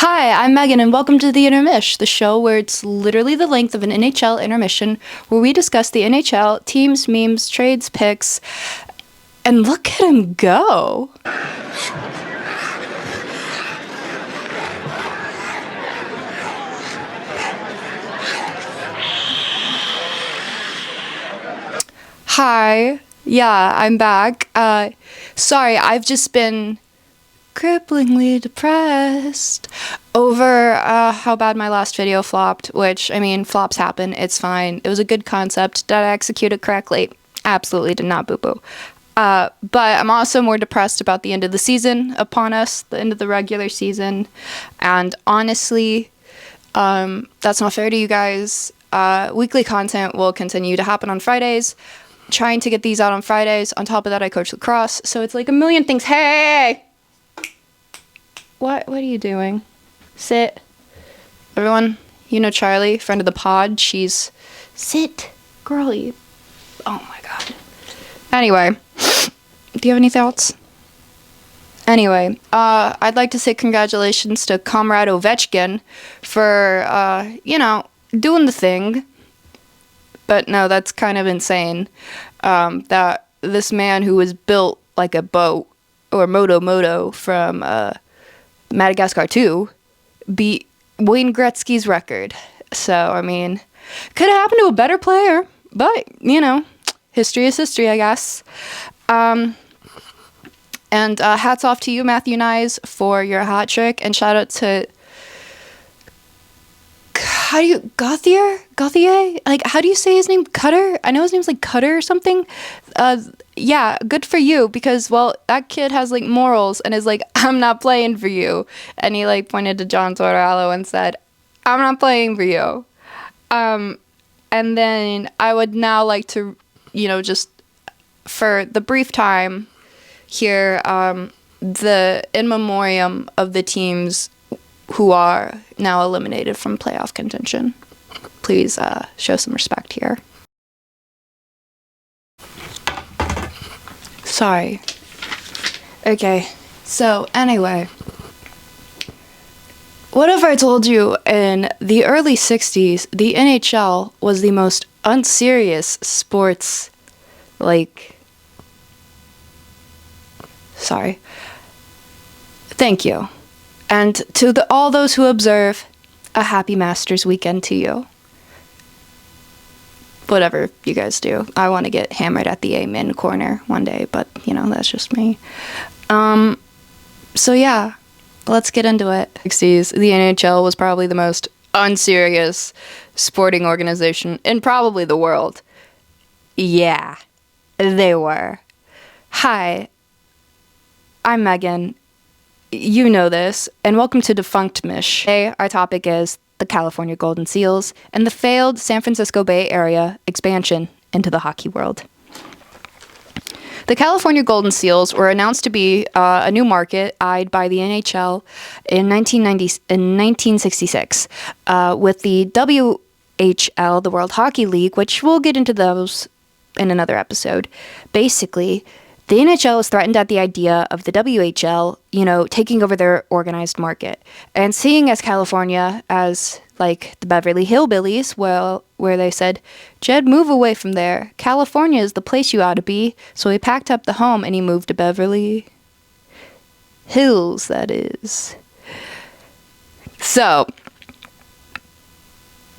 Hi, I'm Megan, and welcome to the Intermish, the show where it's literally the length of an NHL intermission, where we discuss the NHL, teams, memes, trades, picks, and look at him go. Hi, yeah, I'm back. Sorry, I've just been cripplingly depressed over how bad my last video flopped, which, I mean, flops happen. It's fine. It was a good concept. Did I execute it correctly? Absolutely did not, boo-boo. But I'm also more depressed about the end of the season upon us, the end of the regular season. And honestly, that's not fair to you guys. Weekly content will continue to happen on Fridays. Trying to get these out on Fridays. On top of that, I coach lacrosse, so it's like a million things. Hey! What are you doing? Sit. Everyone, you know Charlie, friend of the pod. She's... Sit, girly. Oh my god. Anyway, do you have any thoughts? Anyway, I'd like to say congratulations to Comrade Ovechkin for, doing the thing. But no, that's kind of insane. That this man who was built like a boat, or Moto from, Madagascar 2 beat Wayne Gretzky's record. So, I mean, could have happened to a better player, but, history is history, I guess. And hats off to you, Matthew Nyes, for your hat trick, and shout out to Gauthier? Like, how do you say his name? Cutter? I know his name's like Cutter or something. Yeah, good for you, because, well, that kid has, like, morals and is like, I'm not playing for you. And he, like, pointed to John Tortorella and said, I'm not playing for you. And then I would now like to, just for the brief time here, the in memoriam of the teams who are now eliminated from playoff contention. Please show some respect here. Sorry. Okay, so anyway, what if I told you in the early 60s, the NHL was the most unserious sports, sorry. Thank you. And to all those who observe, a happy Masters weekend to you. Whatever you guys do. I want to get hammered at the Amen corner one day, but, that's just me. So yeah, let's get into it. 60s, the NHL was probably the most unserious sporting organization in probably the world. Yeah, they were. Hi, I'm Megan. You know this, and welcome to Defunct Mish. Today, our topic is the California Golden Seals and the failed San Francisco Bay Area expansion into the hockey world. The California Golden Seals were announced to be a new market eyed by the NHL in 1966 with the WHL, the World Hockey League, which we'll get into those in another episode. Basically, the NHL is threatened at the idea of the WHL, taking over their organized market. And seeing as California as, like, the Beverly Hillbillies, where they said, Jed, move away from there. California is the place you ought to be. So he packed up the home and he moved to Beverly Hills, that is. So,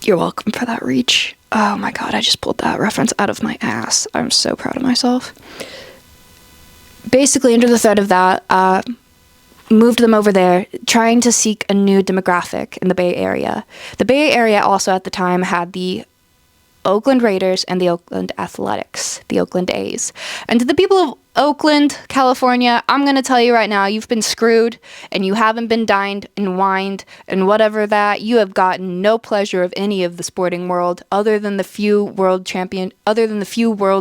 you're welcome for that reach. Oh my god, I just pulled that reference out of my ass. I'm so proud of myself. Basically, under the threat of that, moved them over there, trying to seek a new demographic in the Bay Area. The Bay Area also at the time had the Oakland Raiders and the Oakland Athletics, the Oakland A's. And to the people of Oakland, California, I'm going to tell you right now, you've been screwed, and you haven't been dined and wined and whatever that. You have gotten no pleasure of any of the sporting world other than the few World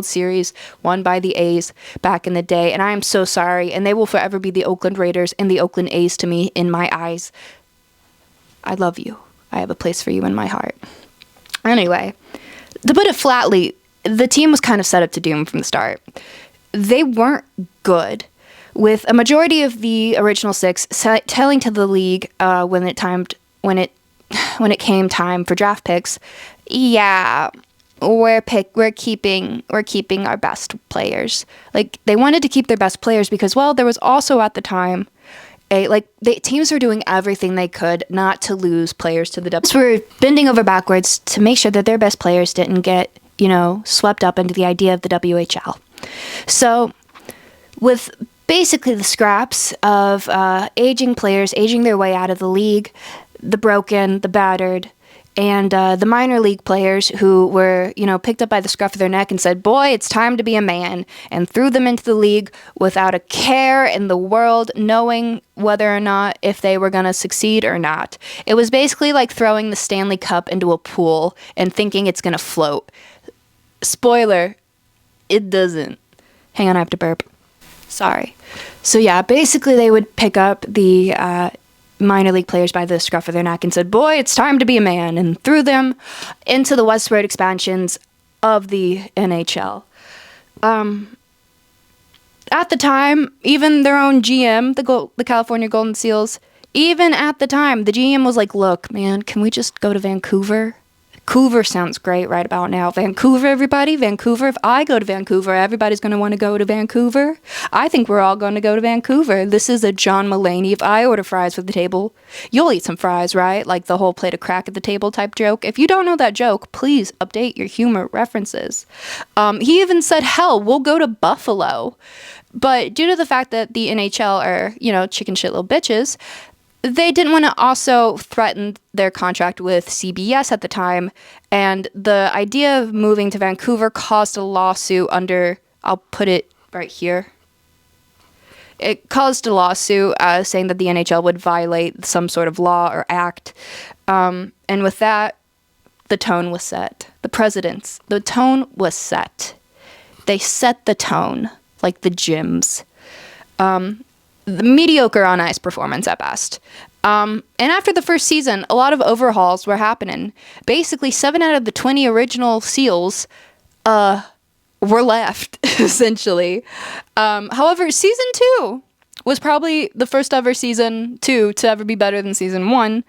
Series won by the A's back in the day. And I am so sorry, and they will forever be the Oakland Raiders and the Oakland A's to me in my eyes. I love you. I have a place for you in my heart. Anyway, to put it flatly, the team was kind of set up to doom from the start. They weren't good, with a majority of the original six telling to the league when it came time for draft picks, yeah, we're keeping our best players. Like, they wanted to keep their best players because, well, there was also at the time teams were doing everything they could not to lose players to the W. Were bending over backwards to make sure that their best players didn't get, swept up into the idea of the WHL. So, with basically the scraps of aging players aging their way out of the league, the broken, the battered, and the minor league players who were, picked up by the scruff of their neck and said, boy, it's time to be a man, and threw them into the league without a care in the world, knowing whether or not if they were going to succeed or not. It was basically like throwing the Stanley Cup into a pool and thinking it's going to float. Spoiler, it doesn't. Hang on, I have to burp. Sorry. So yeah, basically they would pick up the minor league players by the scruff of their neck and said, boy, it's time to be a man, and threw them into the westward expansions of the NHL. At the time, even their own GM, the California Golden Seals, even at the time, the GM was like, look, man, can we just go to Vancouver? Vancouver sounds great right about now. Vancouver, everybody. Vancouver. If I go to Vancouver, everybody's going to want to go to Vancouver. I think we're all going to go to Vancouver. This is a John Mulaney. If I order fries for the table, you'll eat some fries, right? Like the whole plate of crack at the table type joke. If you don't know that joke, please update your humor references. He even said, hell, we'll go to Buffalo. But due to the fact that the NHL are, chicken shit little bitches, they didn't want to also threaten their contract with CBS at the time, and the idea of moving to Vancouver caused a lawsuit I'll put it right here. It caused a lawsuit saying that the NHL would violate some sort of law or act, and with that, the tone was set. The tone was set. They set the tone, like the gyms. The mediocre on ice performance at best. And after the first season, a lot of overhauls were happening. Basically, 7 out of the 20 original Seals were left, essentially. However, season 2 was probably the first ever season 2 to ever be better than season 1,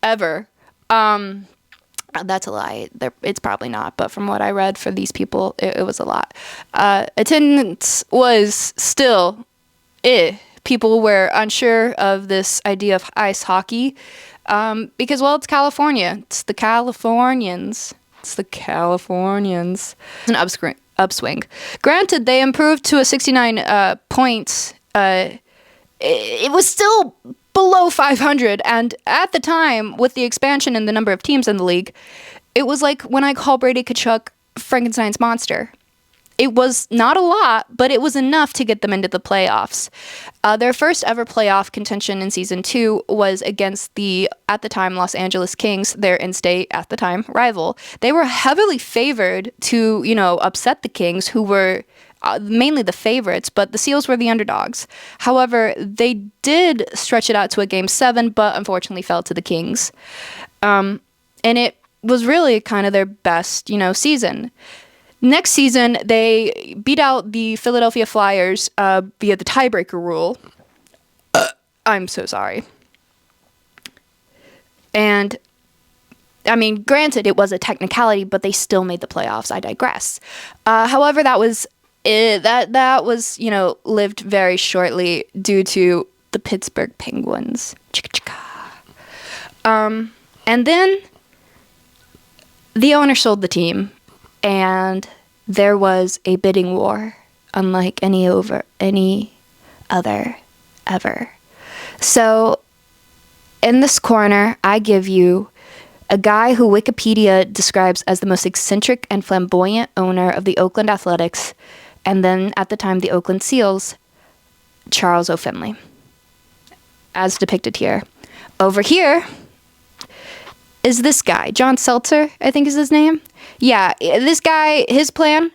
ever. That's a lie. It's probably not, but from what I read for these people, it was a lot. Attendance was still people were unsure of this idea of ice hockey because, well, it's California. It's the Californians. It's an upswing. Granted, they improved to a 69 points. It was still below 500, and at the time, with the expansion in the number of teams in the league, it was like when I call Brady Tkachuk Frankenstein's monster. It was not a lot, but it was enough to get them into the playoffs. Their first ever playoff contention in season 2 was against the, at the time, Los Angeles Kings, their in-state, at the time, rival. They were heavily favored to, upset the Kings, who were mainly the favorites, but the Seals were the underdogs. However, they did stretch it out to a Game 7, but unfortunately fell to the Kings. And it was really kind of their best, season. Next season, they beat out the Philadelphia Flyers via the tiebreaker rule. I'm so sorry. And, I mean, granted, it was a technicality, but they still made the playoffs. I digress. However, that was lived very shortly due to the Pittsburgh Penguins. And then the owner sold the team. And there was a bidding war, unlike any other ever. So, in this corner, I give you a guy who Wikipedia describes as the most eccentric and flamboyant owner of the Oakland Athletics, and then, at the time, the Oakland Seals, Charles O. Finley, as depicted here. Over here is this guy, John Seltzer, I think is his name. Yeah, this guy, his plan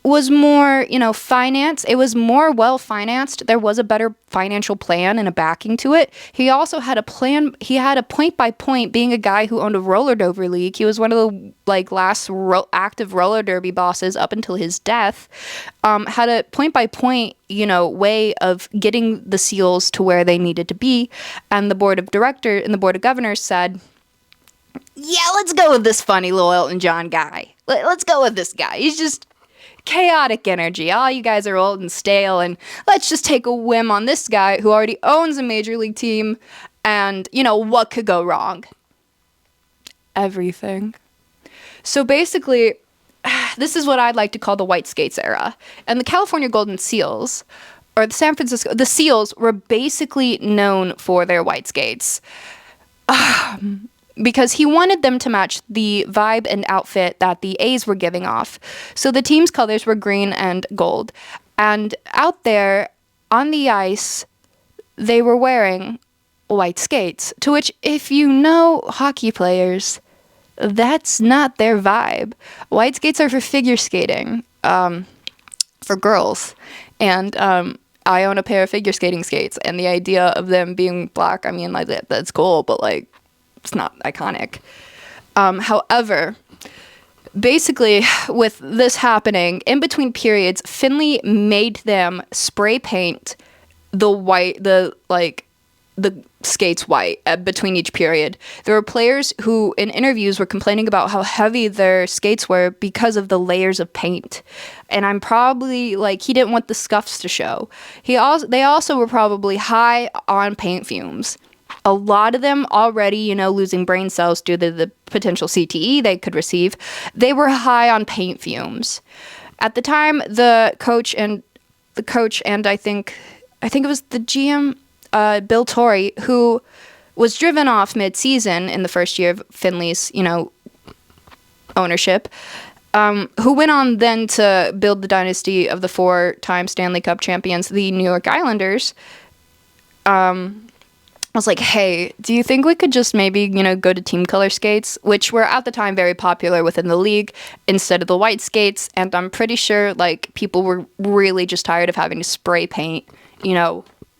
was more, finance. It was more well financed. There was a better financial plan and a backing to it. He also had a plan. He had a point by point, being a guy who owned a roller derby league. He was one of the last active roller derby bosses up until his death. Had a point by point, way of getting the Seals to where they needed to be. And the board of directors and the board of governors said, yeah, let's go with this funny little Elton John guy. Let's go with this guy. He's just chaotic energy. All you guys are old and stale, and let's just take a whim on this guy who already owns a major league team. And, what could go wrong? Everything. So basically, this is what I'd like to call the white skates era. And the California Golden Seals, or the Seals, were basically known for their white skates. Because he wanted them to match the vibe and outfit that the A's were giving off. So the team's colors were green and gold. And out there on the ice, they were wearing white skates. To which, if you know hockey players, that's not their vibe. White skates are for figure skating, for girls. And I own a pair of figure skating skates. And the idea of them being black, that's cool, but it's not iconic. However, basically, with this happening, in between periods, Finley made them spray paint the skates white between each period. There were players who, in interviews, were complaining about how heavy their skates were because of the layers of paint. And I'm probably he didn't want the scuffs to show. They also were probably high on paint fumes. A lot of them already, losing brain cells due to the potential CTE they could receive. They were high on paint fumes. At the time, the coach and I think it was the GM, Bill Torrey, who was driven off mid-season in the first year of Finley's, ownership, who went on then to build the dynasty of the 4-time Stanley Cup champions, the New York Islanders. I was like, hey, do you think we could just maybe, go to team color skates, which were at the time very popular within the league, instead of the white skates? And I'm pretty sure, people were really just tired of having to spray paint,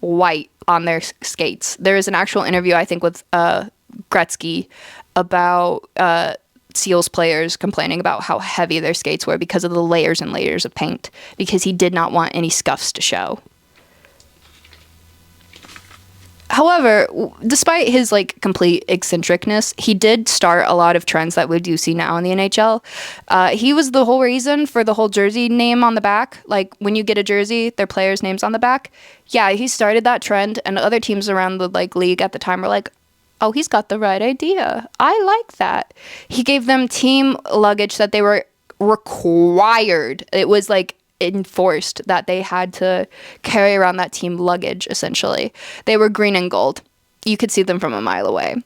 white on their skates. There is an actual interview, I think, with Gretzky about Seals players complaining about how heavy their skates were because of the layers and layers of paint, because he did not want any scuffs to show. However, despite his complete eccentricness, he did start a lot of trends that we do see now in the NHL. He was the whole reason for the whole jersey name on the back. When you get a jersey, their players' names on the back. Yeah, he started that trend, and other teams around the league at the time were like, oh, he's got the right idea. I like that. He gave them team luggage that they were required. It was enforced that they had to carry around that team luggage, essentially. They were green and gold. You could see them from a mile away.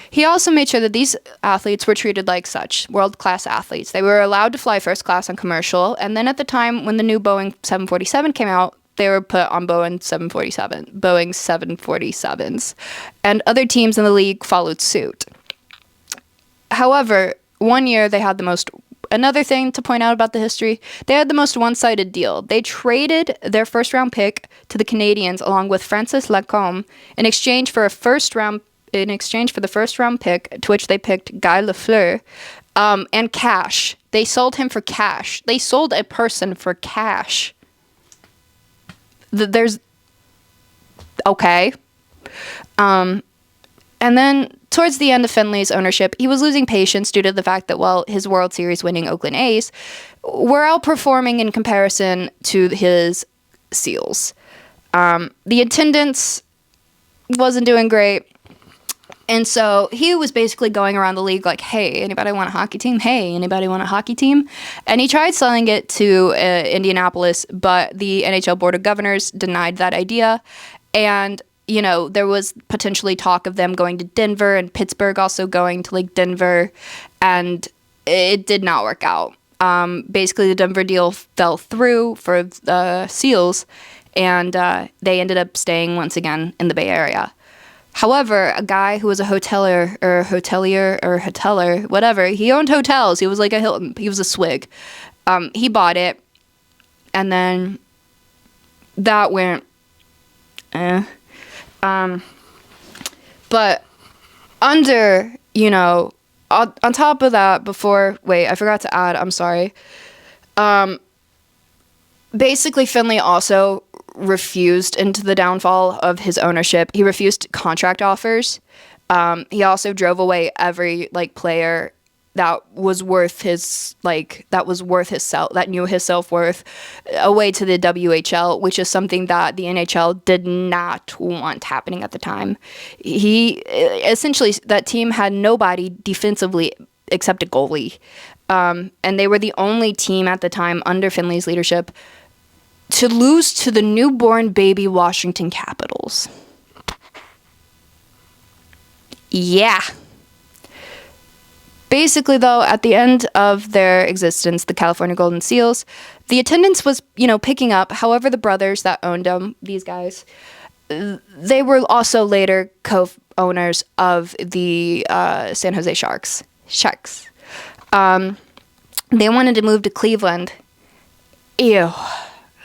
He also made sure that these athletes were treated like such, world-class athletes. They were allowed to fly first class on commercial, and then at the time when the new Boeing 747 came out, they were put on Boeing 747s, and other teams in the league followed suit. However, one year they had another thing to point out about the history, they had the most one-sided deal. They traded their first-round pick to the Canadiens along with Francis Lacombe in exchange for the first-round pick, to which they picked Guy Lafleur, and cash. They sold him for cash. They sold a person for cash. Okay. And then towards the end of Finley's ownership, he was losing patience due to the fact that, his World Series winning Oakland A's were outperforming in comparison to his Seals. The attendance wasn't doing great. And so he was basically going around the league like, hey, anybody want a hockey team? Hey, anybody want a hockey team? And he tried selling it to Indianapolis, but the NHL Board of Governors denied that idea. And, there was potentially talk of them going to Denver and Pittsburgh also going to Denver. And it did not work out. Basically, the Denver deal fell through for the Seals, and they ended up staying once again in the Bay Area. However, a guy who was a hotelier, whatever, he owned hotels. He was like a Hilton. He was a swig. He bought it, And then that went, but under, on top of that, I forgot to add, I'm sorry. Basically, Finley also refused into the downfall of his ownership. He refused contract offers. He also drove away every player that knew his self-worth away to the WHL, which is something that the NHL did not want happening at the time. That team had nobody defensively except a goalie. And they were the only team at the time under Finley's leadership to lose to the newborn baby Washington Capitals. Yeah. Basically, though, at the end of their existence, the California Golden Seals, the attendance was, picking up. However, the brothers that owned them, these guys, they were also later co-owners of the San Jose Sharks. They wanted to move to Cleveland. Ew.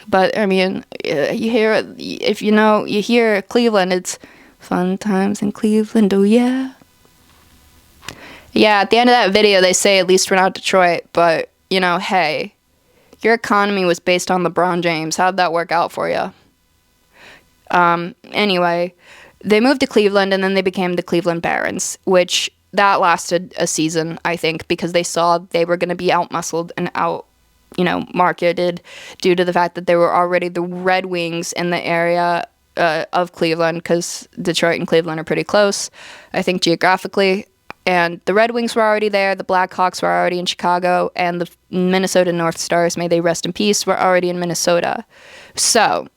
But, I mean, you hear Cleveland, it's fun times in Cleveland, oh yeah. Yeah, at the end of that video, they say, at least we're not Detroit, but, hey, your economy was based on LeBron James. How'd that work out for you? Anyway, they moved to Cleveland, and then they became the Cleveland Barons, which that lasted a season, I think, because they saw they were going to be out-muscled and marketed due to the fact that there were already the Red Wings in the area of Cleveland, because Detroit and Cleveland are pretty close, I think, geographically. And the Red Wings were already there, the Blackhawks were already in Chicago, and the Minnesota North Stars, may they rest in peace, were already in Minnesota. So,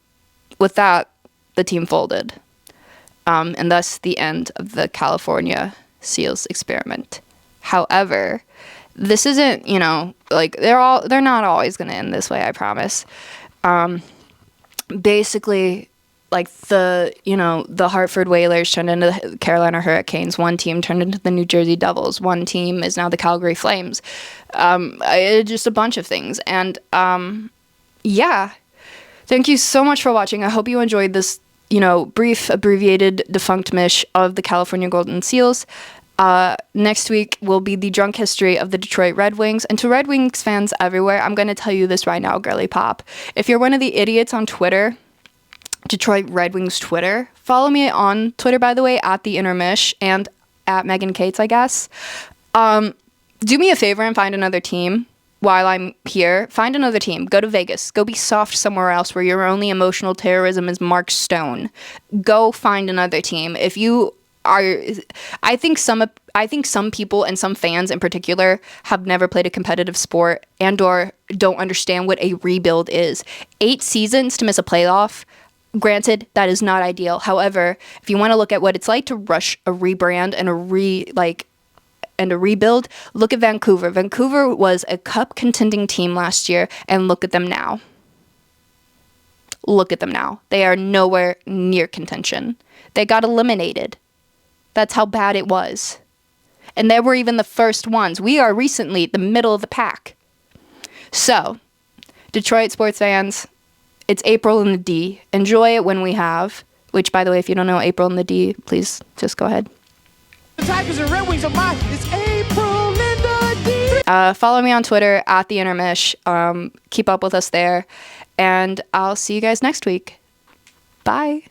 with that, the team folded. And thus the end of the California Seals experiment. However, this isn't, they're not always going to end this way, I promise. Basically, the Hartford Whalers turned into the Carolina Hurricanes. One team turned into the New Jersey Devils. One team is now the Calgary Flames. Just a bunch of things. And, yeah. Thank you so much for watching. I hope you enjoyed this, brief, abbreviated defunct mish of the California Golden Seals. Next week will be the drunk history of the Detroit Red Wings. And to Red Wings fans everywhere, I'm going to tell you this right now, girly pop. If you're one of the idiots on Twitter, Detroit Red Wings Twitter, follow me on Twitter, by the way, at the Intermish and at Megan Cates, I guess. Do me a favor and find another team while I'm here. Find another team. Go to Vegas. Go be soft somewhere else where your only emotional terrorism is Mark Stone. Go find another team. If you are, I think some people and some fans in particular have never played a competitive sport and or don't understand what a rebuild is. 8 seasons to miss a playoff. Granted, that is not ideal. However, if you want to look at what it's like to rush a rebrand and a rebuild, look at Vancouver. Vancouver was a cup contending team last year, and look at them now. Look at them now. They are nowhere near contention. They got eliminated. That's how bad it was. And they were even the first ones. We are recently the middle of the pack. So, Detroit sports fans, it's April in the D. Enjoy it when we have. Which, by the way, if you don't know April in the D, please just go ahead. The Tigers and Red Wings are mine. It's April in the D. Follow me on Twitter at the Intermish. Keep up with us there. And I'll see you guys next week. Bye.